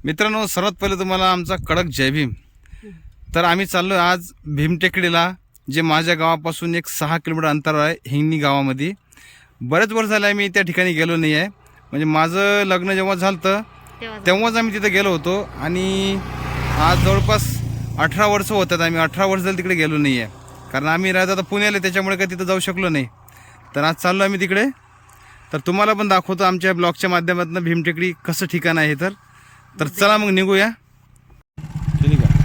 मित्रांनो, सर्वात पहिले तुम्हाला आमचा कडक जय भीम. तर आम्ही चाललो आज भीमटेकडीला, जे माझ्या गावापासून एक 6 किलोमीटर अंतरावर आहे, हिंगणी गावामध्ये. बरेच वर्ष झाले मी त्या ठिकाणी गेलो नाही आहे. म्हणजे माझं लग्न जेव्हा झालं तेव्हाच आम्ही तिथे गेलो होतो आणि आज जवळपास 18 वर्ष होतात. आम्ही 18 वर्ष झाली तिकडे गेलो नाही आहे, कारण आम्ही राहत आता पुण्याला, त्याच्यामुळे काही तिथं जाऊ शकलो नाही. तर आज चाललो आम्ही तिकडे. तर तुम्हाला पण दाखवतो आमच्या ब्लॉगच्या माध्यमातून भीमटेकडी कसं ठिकाण आहे. तर चला मग निघूया. ठीक आहे.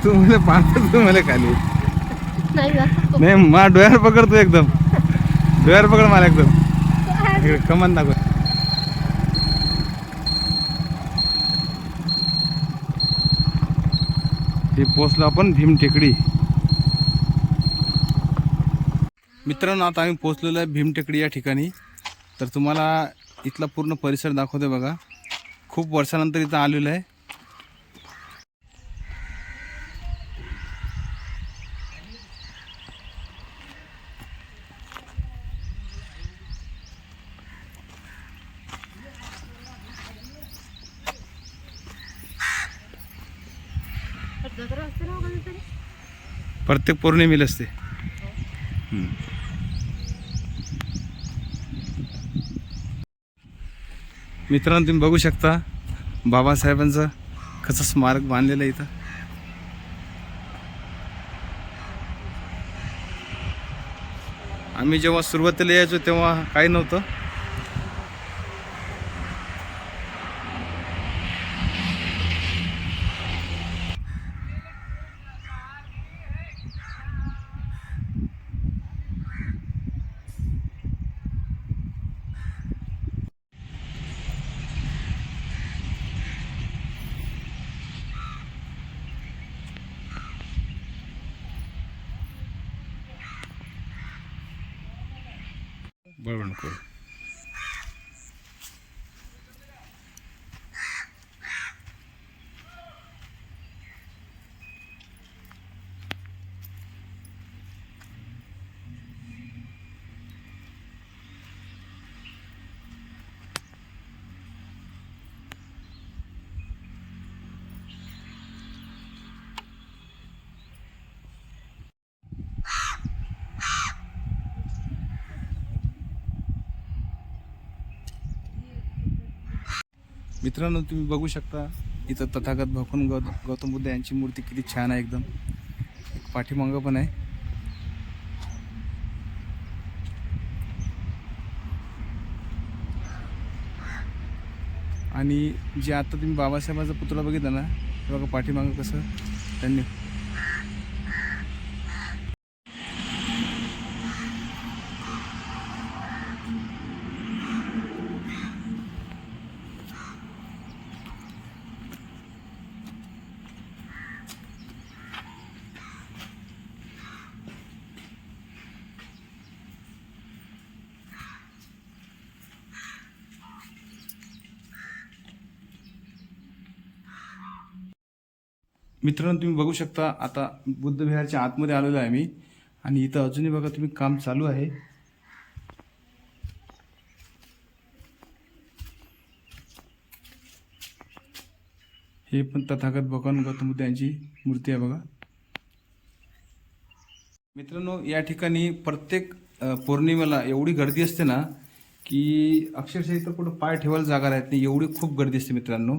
तू मला पाहतो, तू मला खाली नाही, मा डोळ्यावर पकड, तू एकदम डोळ्यावर पकड मला एकदम. कमान दाखव. हे पोचलो आपण भीमटेकडी. मित्रांनो, आता आम्ही पोचलेलो आहे भीमटेकडी या ठिकाणी. तर तुम्हाला इथला पूर्ण परिसर दाखवते बघा. खूप वर्षानंतर इथं आलेलो आहे. प्रत्येक पौर्णिमेला असते. मित्रांनो, तुम्ही बघू शकता बाबासाहेबांचं कसं स्मारक बांधलेलं आहे इथं. आम्ही जेव्हा सुरुवातीला यायचो तेव्हा काही नव्हतं. बरोबर नको. मित्रांनो, तुम्ही बघू शकता इथं तथागत भगवान गौतम बुद्ध यांची मूर्ती किती छान आहे एकदम. एक पाठीमागं पण आहे. आणि जे आता तुम्ही बाबासाहेबांचा पुतळा बघितला ना, ते बघा पाठीमागं कसं त्यांनी. मित्रांनो, तुम्ही बघू शकता आता बुद्ध विहारच्या आतमध्ये आलेलो आहे मी. आणि इथं अजूनही बघा तुम्ही काम चालू आहे. हे पण तथागत भगवान गौतम बुद्ध यांची मूर्ती आहे बघा. मित्रांनो, या ठिकाणी प्रत्येक पौर्णिमेला एवढी गर्दी असते ना, की अक्षरशः इथं कुठं पाय ठेवायला जागा राहत नाही, एवढी खूप गर्दी असते मित्रांनो.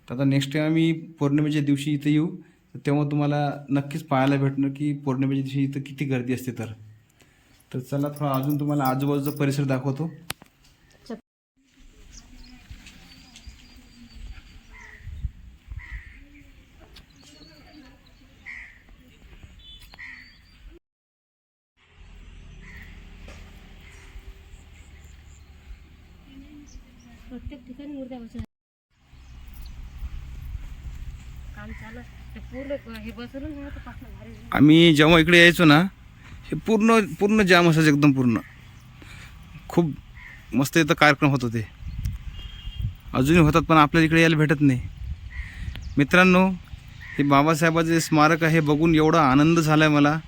तर आता नेक्स्ट टाइम आम्ही पौर्णिमेच्या दिवशी इथे येऊ, तर तेव्हा तुम्हाला नक्कीच पाहायला भेटणार की पौर्णिमेच्या दिवशी इथं किती गर्दी असते. तर चला थोडा अजून तुम्हाला आजूबाजूचा परिसर दाखवतो. प्रत्येक ठिकाणी मूर्त्या बसवल्या. आम्ही जेव्हा इकडे यायचो ना, हे पूर्ण पूर्ण जाम असायचं एकदम पूर्ण. खूप मस्त इथं कार्यक्रम होत होते, अजूनही होतात, पण आपल्या इकडे यायला भेटत नाही. मित्रांनो, हे बाबासाहेबाचे स्मारक आहे, हे बघून एवढा आनंद झाला आहे मला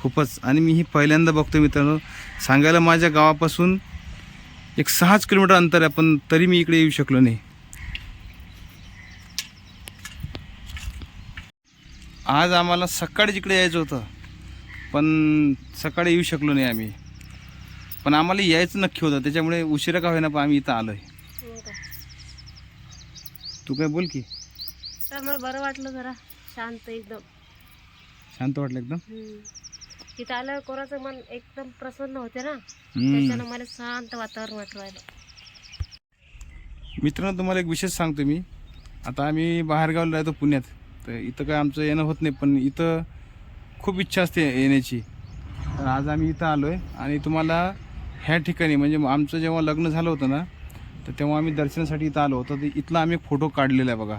खूपच. आणि मी ही पहिल्यांदा बघतो मित्रांनो. सांगायला माझ्या गावापासून एक 6 किलोमीटर अंतर आहे, पण तरी मी इकडे येऊ शकलो नाही. आज आम्हाला सकाळीच इकडे यायचं होतं, पण सकाळी येऊ शकलो नाही आम्ही. पण आम्हाला यायचं नक्की होतं, त्याच्यामुळे उशिरा का होईना पण आम्ही इथं आलो आहे. तू काय बोल की. तर मला बरं वाटलं, जरा शांत, एकदम शांत वाटलं एकदम. तिथं आल्यावर कोणाचं मन एकदम प्रसन्न होते ना, त्याच्यानं मला शांत वातावरण वाटू राहिलं. मित्रांनो, तुम्हाला एक विशेष सांगतो मी. आता आम्ही बाहेरगावला राहतो पुण्यात, तर इथं काय आमचं येणं होत नाही, पण इथं खूप इच्छा असते येण्याची. तर आज आम्ही इथं आलो आहे आणि तुम्हाला ह्या ठिकाणी म्हणजे आमचं जेव्हा लग्न झालं होतं ना, तर तेव्हा आम्ही दर्शनासाठी इथं आलो होतो. तर इथला आम्ही फोटो काढलेला आहे बघा.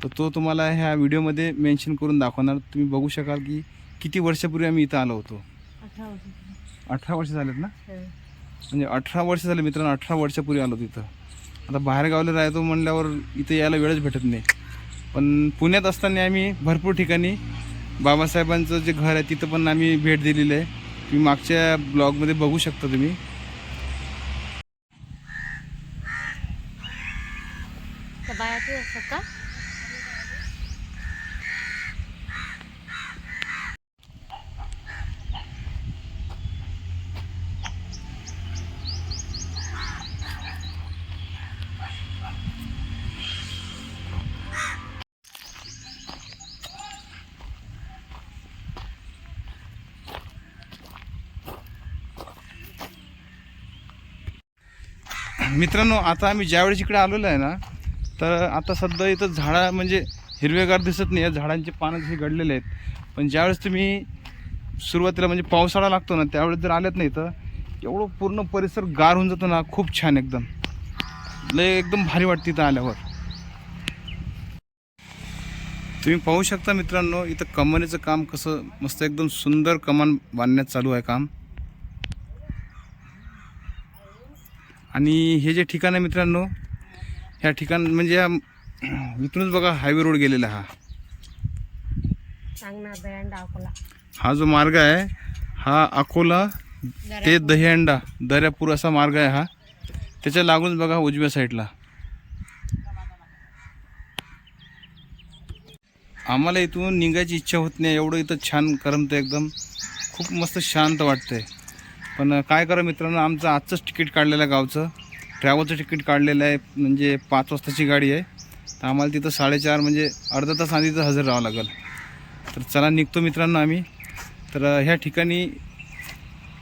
तर तो तुम्हाला ह्या व्हिडिओमध्ये मेन्शन करून दाखवणार. तुम्ही बघू शकाल की किती वर्षापूर्वी आम्ही इथं आलो होतो. 18 वर्ष झालेत ना, म्हणजे 18 वर्ष झाले मित्रांनो. 18 वर्षापूर्वी आलो तिथं. आता बाहेरगावला राहतो म्हणल्यावर इथं यायला वेळच भेटत नाही. पण पुण्यात असताना आम्ही भरपूर ठिकाणी बाबासाहेबांचं जे घर आहे तिथं पण आम्ही भेट दिलेली आहे. तुम्ही मागच्या ब्लॉगमध्ये बघू शकता तुम्ही. बायाचे असतात का? मित्रांनो, आता आम्ही ज्यावेळेस इकडे आलेलो आहे ना, तर आता सध्या इथं झाडं म्हणजे हिरवेगार दिसत नाही. या झाडांचे पानं जसे गडलेले आहेत. पण ज्यावेळेस तुम्ही सुरुवातीला म्हणजे पावसाळा लागतो ना, त्यावेळेस जर आलेत नाही तर एवढं पूर्ण परिसर गार होऊन जातो ना. खूप छान, एकदम लय एकदम भारी वाटते इथं आल्यावर. तुम्ही पाहू शकता मित्रांनो, इथं कमानीचं काम कसं मस्त एकदम सुंदर कमान बांधण्यात चालू आहे काम. आणि हे जे ठिकाण आहे मित्रांनो, ह्या ठिकाण म्हणजे इथूनच बघा हायवे रोड गेलेला हा. दहीहंडा अकोला. हा जो मार्ग आहे हा अकोला ते दहीहंडा दर्यापूर असा मार्ग आहे हा. त्याच्या लागूनच बघा उजव्या साईडला. आम्हाला इथून निघायची इच्छा होत नाही, एवढं इथं छान करमतं, एकदम खूप मस्त शांत वाटतंय. पण काय करा मित्रांनो, आमचं आजचंच तिकीट काढलेलं आहे गावचं. ट्रॅव्हलचं तिकीट काढलेलं आहे, म्हणजे 5 वाजताची गाडी आहे. तर आम्हाला तिथं 4:30 म्हणजे अर्धा तास आधी तिथं हजर राहावं लागेल. तर चला निघतो मित्रांनो आम्ही. तर ह्या ठिकाणी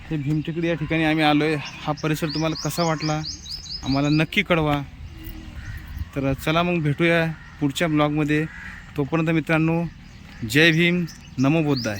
हे भीमटेकडी या ठिकाणी आम्ही आलो आहे. हा परिसर तुम्हाला कसा वाटला आम्हाला नक्की कळवा. तर चला मग भेटूया पुढच्या ब्लॉगमध्ये. तोपर्यंत मित्रांनो, जय भीम, नमो बुद्धाय.